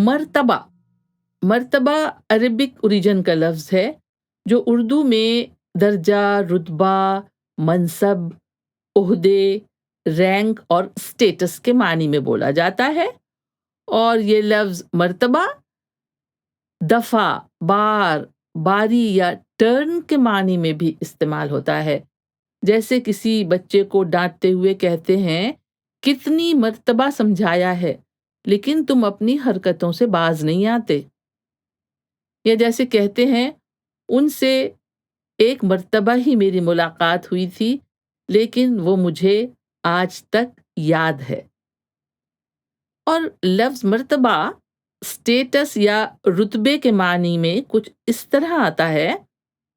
مرتبہ مرتبہ Arabic origin کا لفظ ہے جو اردو میں درجہ، رتبہ، منصب، عہدے، رینک اور اسٹیٹس کے معنی میں بولا جاتا ہے، اور یہ لفظ مرتبہ دفعہ، بار، باری یا ٹرن کے معنی میں بھی استعمال ہوتا ہے۔ جیسے کسی بچے کو ڈانٹتے ہوئے کہتے ہیں، کتنی مرتبہ سمجھایا ہے لیکن تم اپنی حرکتوں سے باز نہیں آتے۔ یا جیسے کہتے ہیں، ان سے ایک مرتبہ ہی میری ملاقات ہوئی تھی لیکن وہ مجھے آج تک یاد ہے۔ اور لفظ مرتبہ اسٹیٹس یا رتبے کے معنی میں کچھ اس طرح آتا ہے،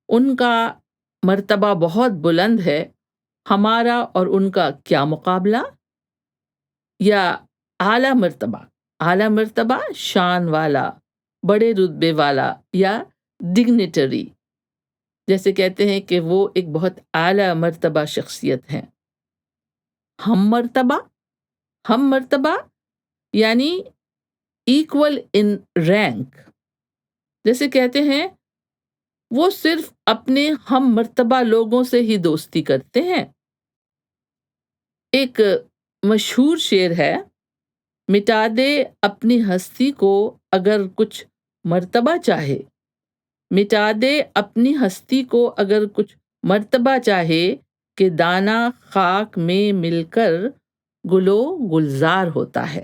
ان کا مرتبہ بہت بلند ہے، ہمارا اور ان کا کیا مقابلہ؟ یا اعلیٰ مرتبہ شان والا، بڑے رتبے والا یا ڈگنیٹری، جیسے کہتے ہیں کہ وہ ایک بہت اعلیٰ مرتبہ شخصیت ہیں۔ ہم مرتبہ یعنی ایکول ان رینک، جیسے کہتے ہیں وہ صرف اپنے ہم مرتبہ لوگوں سے ہی دوستی کرتے ہیں۔ ایک مشہور شعر ہے، مٹا دے اپنی ہستی کو اگر کچھ مرتبہ چاہے، مٹا دے اپنی ہستی کو اگر کچھ مرتبہ چاہے، کہ دانہ خاک میں مل کر گلو گلزار ہوتا ہے۔